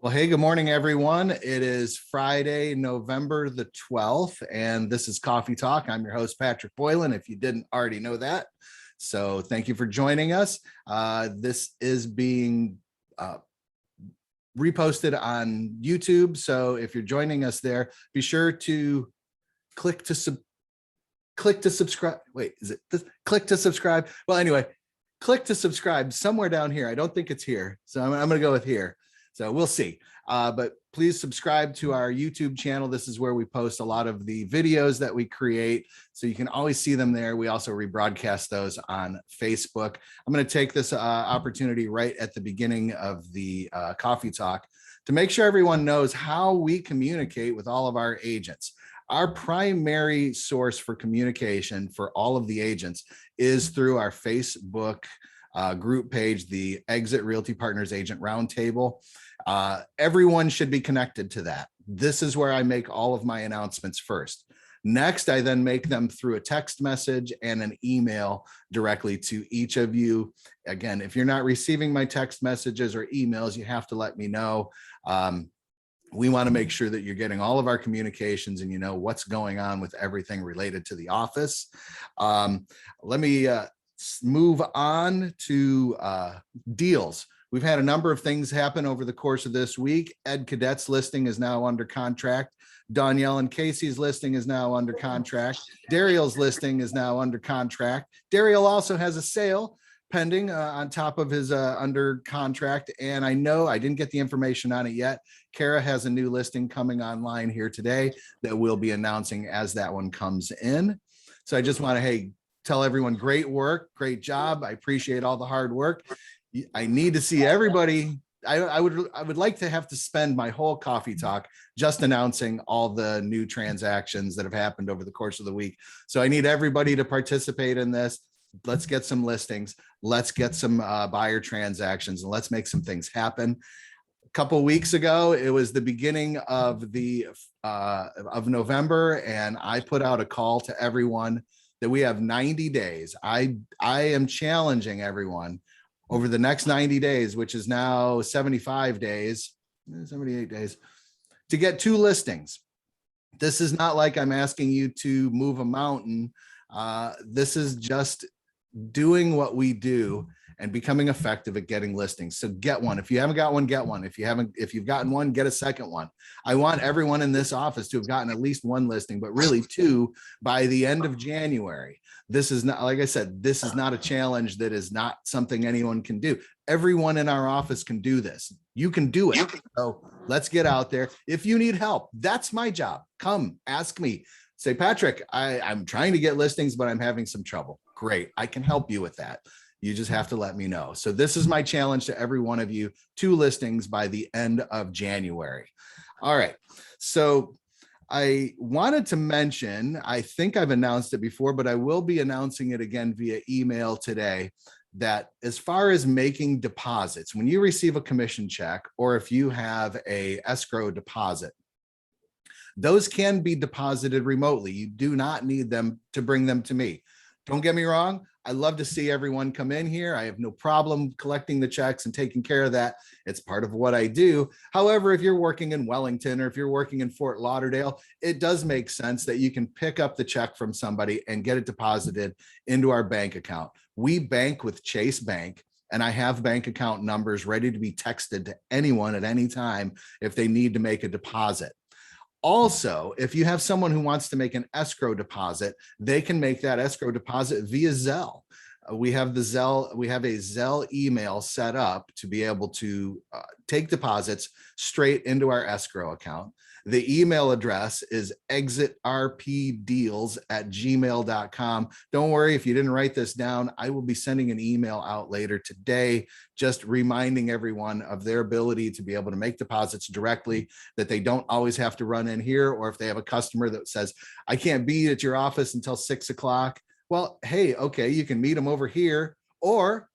Well, hey, good morning, everyone. It is Friday, November the 12th, and this is Coffee Talk. I'm your host, Patrick Boylan, if you didn't already know that. So thank you for joining us. This is being reposted on YouTube. So if you're joining us there, be sure to click to subscribe. Wait, is it this? Click to subscribe? Well, anyway, click to subscribe somewhere down here. I don't think it's here. So I'm going to go with here. So we'll see. But please subscribe to our YouTube channel. This is where we post a lot of the videos that we create. So you can always see them there. We also rebroadcast those on Facebook. I'm going to take this opportunity right at the beginning of the Coffee Talk to make sure everyone knows how we communicate with all of our agents. Our primary source for communication for all of the agents is through our Facebook group page, the Exit Realty Partners Agent Roundtable. Everyone should be connected to that. This is where I make all of my announcements first. Next, I then make them through a text message and an email directly to each of you. Again, if you're not receiving my text messages or emails, you have to let me know. We want to make sure that you're getting all of our communications and you know what's going on with everything related to the office. Let me move on to deals. We've had a number of things happen over the course of this week. Ed Cadet's listing is now under contract. Danielle and Casey's listing is now under contract. Dariel's listing is now under contract. Dariel also has a sale pending on top of his under contract. And I know I didn't get the information on it yet. Kara has a new listing coming online here today that we'll be announcing as that one comes in. So I just want to, hey, tell everyone great work, great job. I appreciate all the hard work. I need to see everybody. I would like to have to spend my whole Coffee Talk just announcing all the new transactions that have happened over the course of the week. So I need everybody to participate in this. Let's get some listings. Let's get some buyer transactions and let's make some things happen. A couple of weeks ago, it was the beginning of the of November, and I put out a call to everyone that we have 90 days. I am challenging everyone over the next 90 days, which is now 75 days, 78 days, to get 2 listings. This is not like I'm asking you to move a mountain. This is just doing what we do and becoming effective at getting listings. So get one. If you haven't got one, get one. If you've gotten one, get a second one. I want everyone in this office to have gotten at least 1 listing, but really 2 by the end of January. This is not, like I said, this is not a challenge that is not something anyone can do. Everyone in our office can do this. You can do it. So let's get out there. If you need help, that's my job. Come ask me. Say, Patrick, I'm trying to get listings, but I'm having some trouble. Great. I can help you with that. You just have to let me know. So this is my challenge to every one of you, 2 listings by the end of January. All right. So I wanted to mention, I think I've announced it before, but I will be announcing it again via email today, that as far as making deposits, when you receive a commission check, or if you have a escrow deposit, those can be deposited remotely. You do not need them to bring them to me. Don't get me wrong. I love to see everyone come in here. I have no problem collecting the checks and taking care of that. It's part of what I do. However, if you're working in Wellington or if you're working in Fort Lauderdale, it does make sense that you can pick up the check from somebody and get it deposited into our bank account. We bank with Chase Bank, and I have bank account numbers ready to be texted to anyone at any time if they need to make a deposit. Also, if you have someone who wants to make an escrow deposit, they can make that escrow deposit via Zelle. We have a Zelle email set up to be able to take deposits straight into our escrow account. The email address is exitrpdeals@gmail.com. Don't worry if you didn't write this down. I will be sending an email out later today, just reminding everyone of their ability to be able to make deposits directly, that they don't always have to run in here. Or if they have a customer that says, I can't be at your office until 6 o'clock. Well, hey, okay, you can meet them over here, or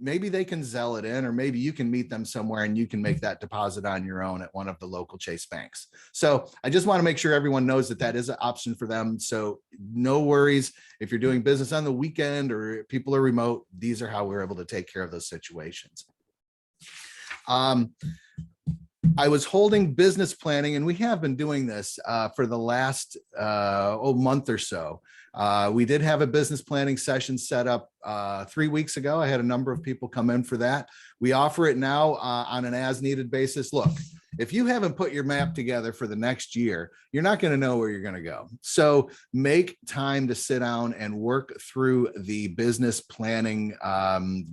maybe they can Zelle it in, or maybe you can meet them somewhere and you can make that deposit on your own at one of the local Chase banks. So I just want to make sure everyone knows that that is an option for them. So no worries if you're doing business on the weekend or people are remote, these are how we're able to take care of those situations. I was holding business planning, and we have been doing this for the last month or so. We did have a business planning session set up 3 weeks ago. I had a number of people come in for that. We offer it now on an as needed basis. Look, if you haven't put your map together for the next year, you're not going to know where you're going to go. So make time to sit down and work through the business planning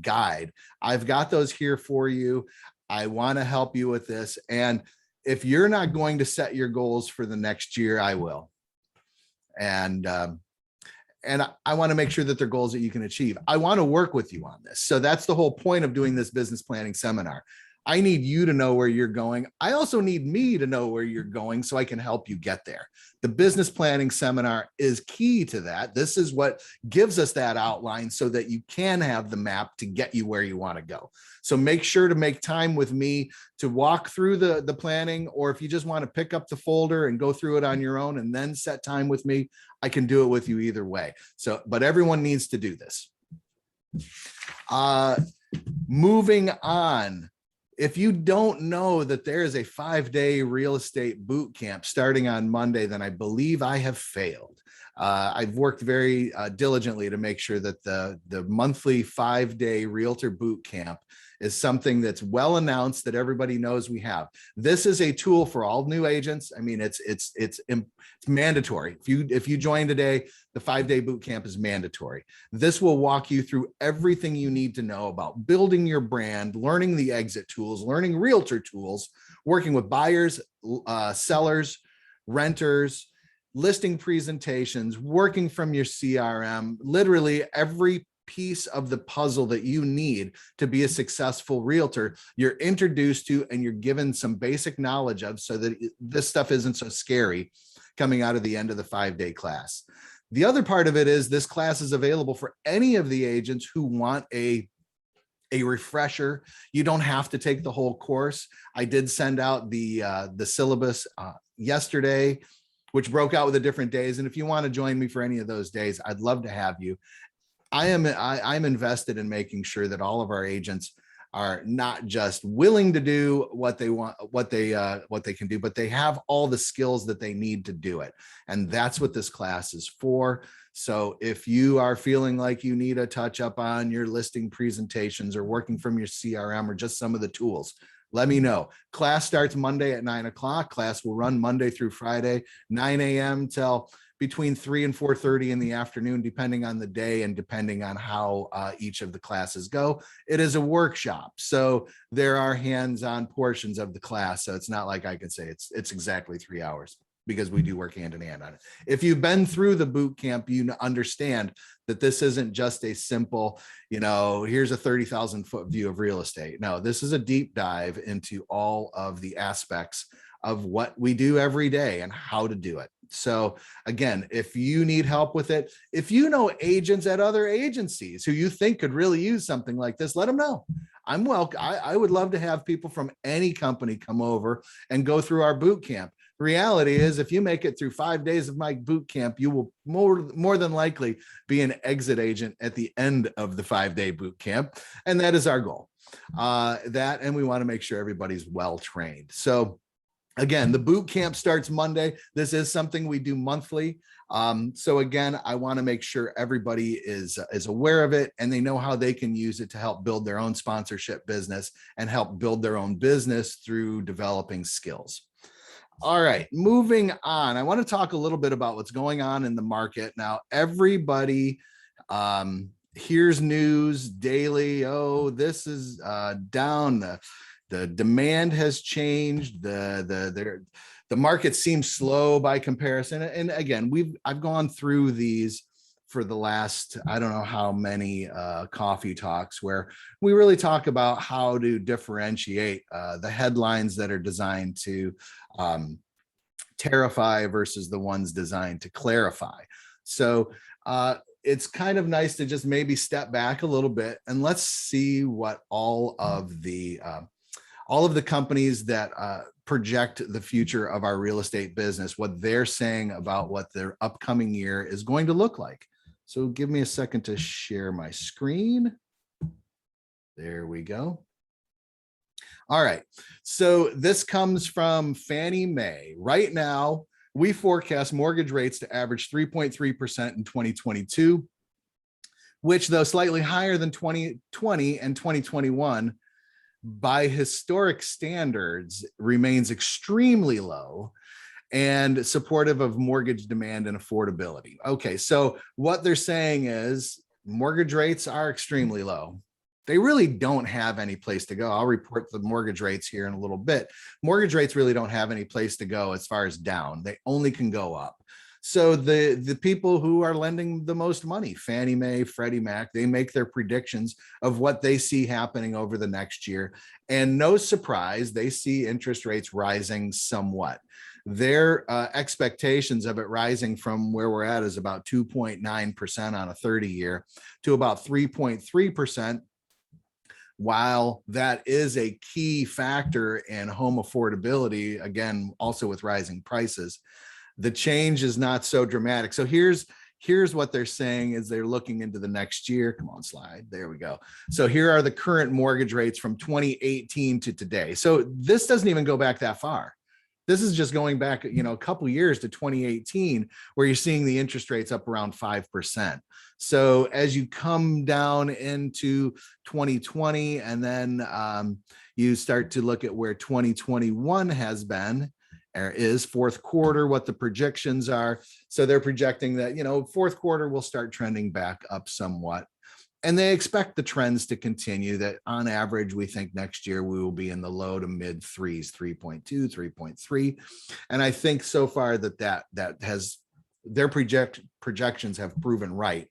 guide. I've got those here for you. I want to help you with this. And if you're not going to set your goals for the next year, I will. And I want to make sure that they're goals that you can achieve. I want to work with you on this. So that's the whole point of doing this business planning seminar. I need you to know where you're going. I also need me to know where you're going so I can help you get there. The business planning seminar is key to that. This is what gives us that outline so that you can have the map to get you where you want to go. So make sure to make time with me to walk through the planning, or if you just want to pick up the folder and go through it on your own and then set time with me, I can do it with you either way. So, but everyone needs to do this. Moving on. If you don't know that there is a 5-day real estate boot camp starting on Monday, then I believe I have failed. I've worked very diligently to make sure that the monthly 5-day realtor boot camp is something that's well announced, that everybody knows we have. This is a tool for all new agents. I mean, it's mandatory. If you join today, the 5-day boot camp is mandatory. This will walk you through everything you need to know about building your brand, learning the exit tools, learning realtor tools, working with buyers, sellers, renters, listing presentations, working from your CRM, literally every piece of the puzzle that you need to be a successful realtor, you're introduced to and you're given some basic knowledge of, so that this stuff isn't so scary coming out of the end of the 5-day class. The other part of it is this class is available for any of the agents who want a refresher. You don't have to take the whole course. I did send out the syllabus yesterday, which broke out with the different days. And if you want to join me for any of those days, I'd love to have you. I'm invested in making sure that all of our agents are not just willing to do what they want, what they can do, but they have all the skills that they need to do it. And that's what this class is for. So if you are feeling like you need a touch up on your listing presentations or working from your CRM or just some of the tools, let me know. Class starts Monday at 9 o'clock. Class will run Monday through Friday, 9 a.m. till between 3 and 4:30 in the afternoon, depending on the day and depending on how each of the classes go. It is a workshop, so there are hands-on portions of the class. So it's not like I could say it's exactly 3 hours, because we do work hand in hand on it. If you've been through the boot camp, you understand that this isn't just a simple, here's a 30,000 foot view of real estate. No, this is a deep dive into all of the aspects of what we do every day and how to do it. So again, if you need help with it, if you know agents at other agencies who you think could really use something like this, let them know. I'm welcome. I would love to have people from any company come over and go through our boot camp. The reality is, if you make it through 5 days of my boot camp, you will more than likely be an exit agent at the end of the 5-day boot camp. And that is our goal. And we want to make sure everybody's well trained. So again, the boot camp starts Monday. This is something we do monthly. So again, I want to make sure everybody is aware of it and they know how they can use it to help build their own sponsorship business and help build their own business through developing skills. All right, moving on. I want to talk a little bit about what's going on in the market. Now, everybody hears news daily. Oh, this is down. The demand has changed. The market seems slow by comparison. And again, I've gone through these for the last, I don't know how many coffee talks, where we really talk about how to differentiate the headlines that are designed to terrify versus the ones designed to clarify. So it's kind of nice to just maybe step back a little bit and let's see what all of the companies that project the future of our real estate business, what they're saying about what their upcoming year is going to look like. So give me a second to share my screen. There we go. All right. So this comes from Fannie Mae. Right now, we forecast mortgage rates to average 3.3% in 2022, which, though slightly higher than 2020 and 2021, by historic standards, remains extremely low and supportive of mortgage demand and affordability. Okay, so what they're saying is mortgage rates are extremely low. They really don't have any place to go. I'll report the mortgage rates here in a little bit. Mortgage rates really don't have any place to go as far as down. They only can go up. So the people who are lending the most money, Fannie Mae, Freddie Mac, they make their predictions of what they see happening over the next year. And no surprise, they see interest rates rising somewhat. Their expectations of it rising from where we're at is about 2.9% on a 30-year to about 3.3%. While that is a key factor in home affordability, again, also with rising prices, the change is not so dramatic. So here's what they're saying is they're looking into the next year. Come on, slide. There we go. So here are the current mortgage rates from 2018 to today. So this doesn't even go back that far. This is just going back, a couple years to 2018, where you're seeing the interest rates up around 5%. So as you come down into 2020, and then you start to look at where 2021 has been, or is fourth quarter, what the projections are. So they're projecting that, fourth quarter will start trending back up somewhat. And they expect the trends to continue, that on average, we think next year we will be in the low to mid threes, 3.2, 3.3. And I think so far that has their projections have proven right.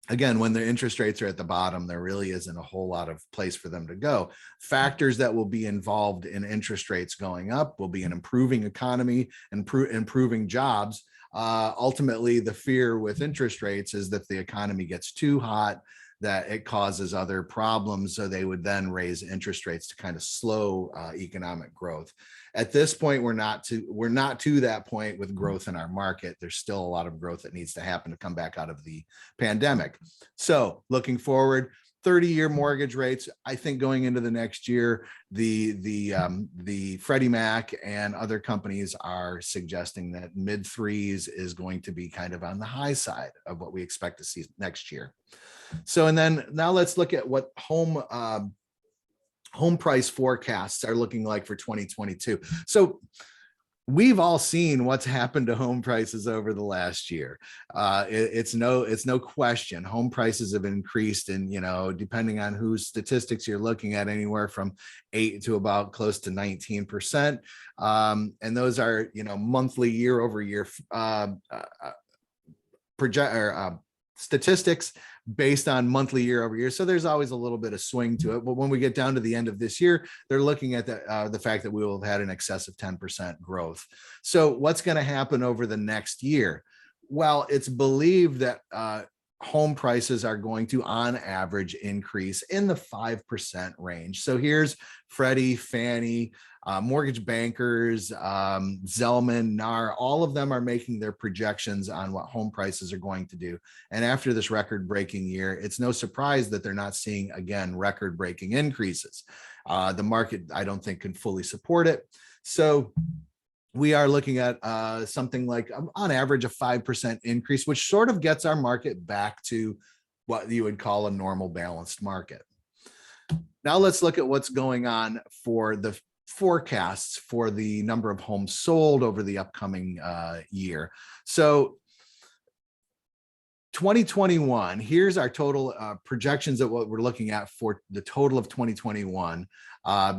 Again, when the interest rates are at the bottom, there really isn't a whole lot of place for them to go. Factors that will be involved in interest rates going up will be an improving economy and improving jobs. Ultimately, the fear with interest rates is that the economy gets too hot, that it causes other problems. So they would then raise interest rates to kind of slow economic growth. At this point, we're not to that point with growth in our market. There's still a lot of growth that needs to happen to come back out of the pandemic. So looking forward, 30-year mortgage rates, I think going into the next year, the Freddie Mac and other companies are suggesting that mid threes is going to be kind of on the high side of what we expect to see next year. So, and then now let's look at what home price forecasts are looking like for 2022. So we've all seen what's happened to home prices over the last year. It's no question. Home prices have increased, and depending on whose statistics you're looking at, anywhere from 8 to about close to 19%. And those are monthly, year over year statistics based on monthly, year over year. So there's always a little bit of swing to it. But when we get down to the end of this year, they're looking at the fact that we will have had an excess of 10% growth. So what's going to happen over the next year? Well, it's believed that home prices are going to, on average, increase in the 5% range. So here's Freddie, Fannie, mortgage bankers, Zelman, NAR, all of them are making their projections on what home prices are going to do. And after this record-breaking year, it's no surprise that they're not seeing, again, record-breaking increases. The market, I don't think, can fully support it. So we are looking at something like, on average, a 5% increase, which sort of gets our market back to what you would call a normal balanced market. Now let's look at what's going on for the forecasts for the number of homes sold over the upcoming year. So 2021, here's our total projections of what we're looking at for the total of 2021.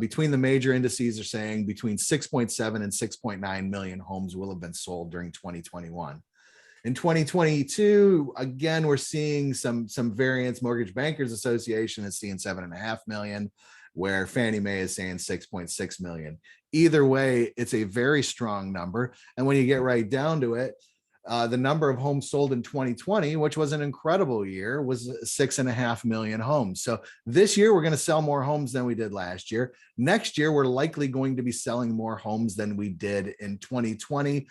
Between the major indices are saying between 6.7 and 6.9 million homes will have been sold during 2021. In 2022, again, we're seeing some variance. Mortgage Bankers Association is seeing 7.5 million, where Fannie Mae is saying 6.6 million. Either way, it's a very strong number. And when you get right down to it, the number of homes sold in 2020, which was an incredible year, was 6.5 million homes. So this year, we're going to sell more homes than we did last year. Next year, we're likely going to be selling more homes than we did in 2020,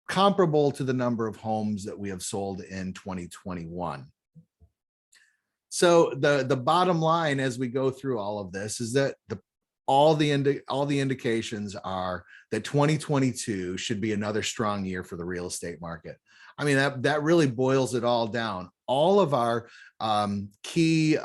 comparable to the number of homes that we have sold in 2021. So the bottom line as we go through all of this is that all the indications are that 2022 should be another strong year for the real estate market. I mean, that really boils it all down. All of our key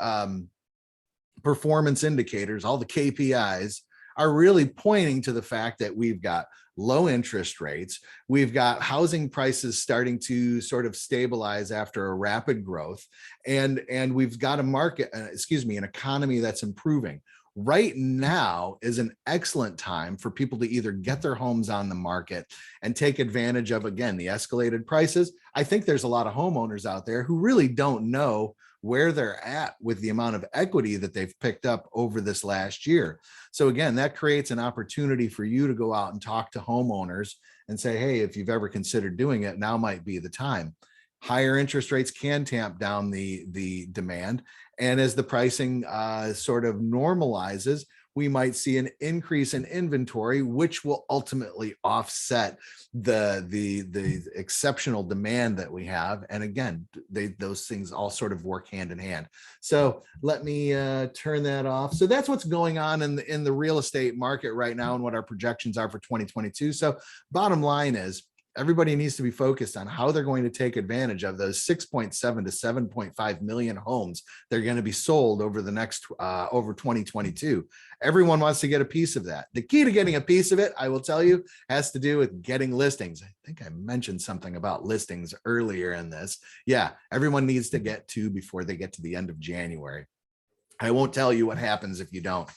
performance indicators, all the KPIs, are really pointing to the fact that we've got low interest rates. We've got housing prices starting to sort of stabilize after a rapid growth. And we've got a market, an economy that's improving. Right now is an excellent time for people to either get their homes on the market and take advantage of, again, the escalated prices. I think there's a lot of homeowners out there who really don't know where they're at with the amount of equity that they've picked up over this last year. So again, that creates an opportunity for you to go out and talk to homeowners and say, hey, if you've ever considered doing it, now might be the time. Higher interest rates can tamp down the demand. And as the pricing sort of normalizes, we might see an increase in inventory, which will ultimately offset the exceptional demand that we have. And again, those things all sort of work hand in hand. So let me turn that off. So that's what's going on in the real estate market right now and what our projections are for 2022. So bottom line is, everybody needs to be focused on how they're going to take advantage of those 6.7 to 7.5 million homes that are going to be sold over the next over 2022. Everyone wants to get a piece of that. The key to getting a piece of it, I will tell you, has to do with getting listings. I think I mentioned something about listings earlier in this. Yeah, everyone needs to get two before they get to the end of January. I won't tell you what happens if you don't.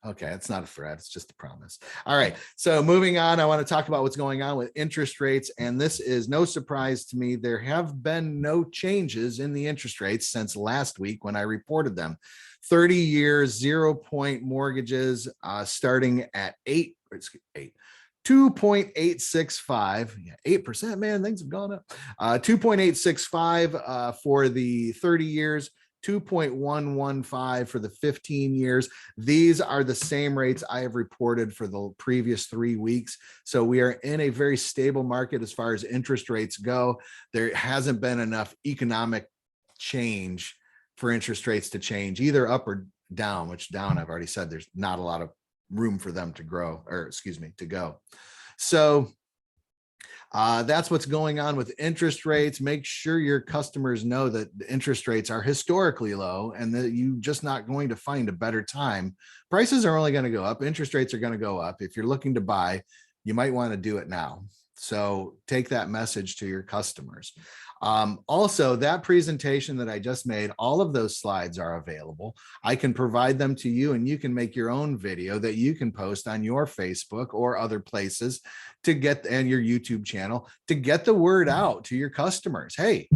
Okay, it's not a threat, it's just a promise. All right, so moving on, I want to talk about what's going on with interest rates. And this is no surprise to me. There have been no changes in the interest rates since last week when I reported them. 30-year 0-point mortgages starting at 2.865, yeah, 8%, man, things have gone up. 2.865 for the 30 years, 2.115 for the 15 years. These are the same rates I have reported for the previous 3 weeks. So we are in a very stable market as far as interest rates go. There hasn't been enough economic change for interest rates to change either up or down, which down, I've already said, there's not a lot of room for them to grow, or excuse me, to go. So that's what's going on with interest rates. Make sure your customers know that the interest rates are historically low and that you're just not going to find a better time. Prices are only going to go up. Interest rates are going to go up. If you're looking to buy, you might want to do it now. So take that message to your customers. Also, that presentation that I just made, all of those slides are available. I can provide them to you and you can make your own video that you can post on your Facebook or other places to get, and your YouTube channel, to get the word out to your customers. Hey,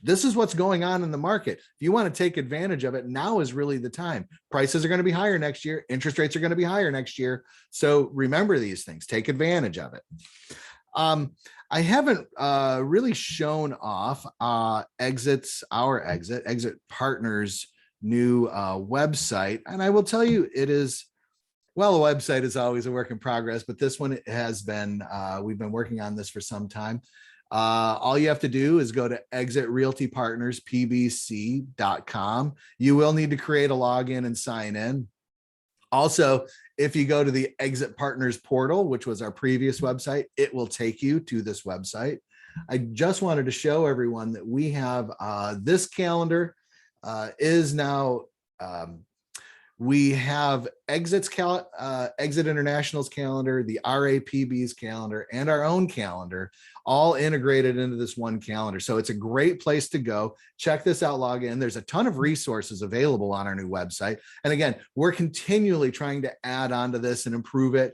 this is what's going on in the market. If you want to take advantage of it, now is really the time. Prices are going to be higher next year. Interest rates are going to be higher next year. So remember these things, take advantage of it. I haven't really shown off Exit Partners' new website. And I will tell you, it is, well, the website is always a work in progress, but this one has been, we've been working on this for some time. All you have to do is go to exitrealtypartnerspbc.com. You will need to create a login and sign in. Also, if you go to the Exit Partners portal, which was our previous website, it will take you to this website. I just wanted to show everyone that we have this calendar is now, we have Exit International's calendar, the RAPB's calendar, and our own calendar, all integrated into this one calendar. So it's a great place to go. Check this out, log in. There's a ton of resources available on our new website. And again, we're continually trying to add on to this and improve it.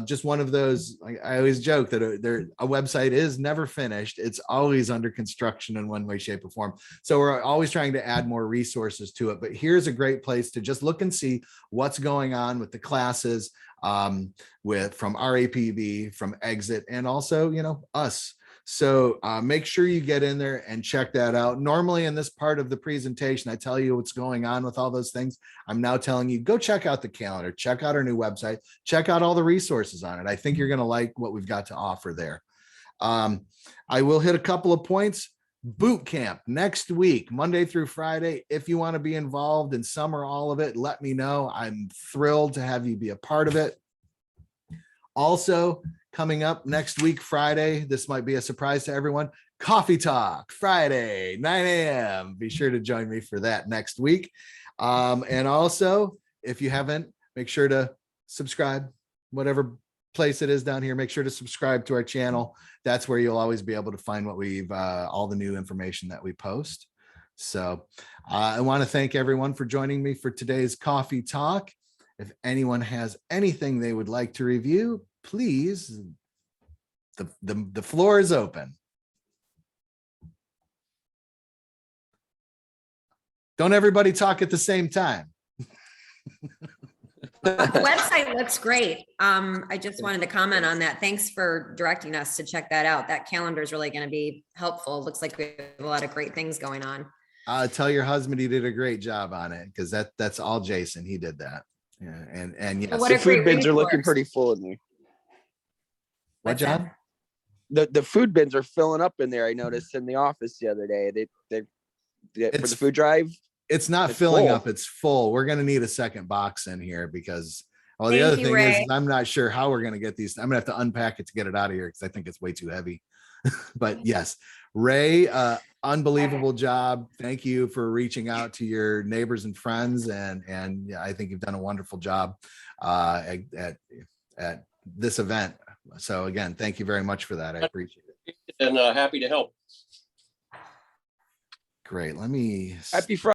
Just one of those, I always joke that a website is never finished. It's always under construction in one way, shape, or form. So we're always trying to add more resources to it. But here's a great place to just look and see what's going on with the classes from RAPB, from Exit, and also, you know, us. So make sure you get in there and check that out. Normally in this part of the presentation, I tell you what's going on with all those things. I'm now telling you, go check out the calendar, check out our new website, check out all the resources on it. I think you're going to like what we've got to offer there. I will hit a couple of points. boot camp next week, Monday through Friday. If you want to be involved in some or all of it, let me know. I'm thrilled to have you be a part of it. Also, coming up next week, Friday, this might be a surprise to everyone. Coffee Talk Friday, 9 a.m. Be sure to join me for that next week. And also, if you haven't, make sure to subscribe, whatever place it is down here. Make sure to subscribe to our channel. That's where you'll always be able to find what we've all the new information that we post. So I want to thank everyone for joining me for today's Coffee Talk. If anyone has anything they would like to review, please, the floor is open. Don't everybody talk at the same time. The website looks great. I just wanted to comment on that. Thanks for directing us to check that out. That calendar is really going to be helpful. Looks like we have a lot of great things going on. Tell your husband he did a great job on it, because that's all Jason. He did that. Yeah, and yes, What The a great food bins are looking resource. pretty full in there. what, What's that? John? The food bins are filling up in there. I noticed in the office the other day. They for It's- the food drive. It's not It's filling full. up, it's full. We're going to need a second box in here because, well, the Thank other you, thing Ray. is I'm not sure how we're going to get these. I'm going to have to unpack it to get it out of here because I think it's way too heavy. But yes, Ray, unbelievable job. Thank you for reaching out to your neighbors and friends. And yeah, I think you've done a wonderful job at this event. So again, thank you very much for that. I appreciate it. And happy to help. Great. Let me. Happy Friday.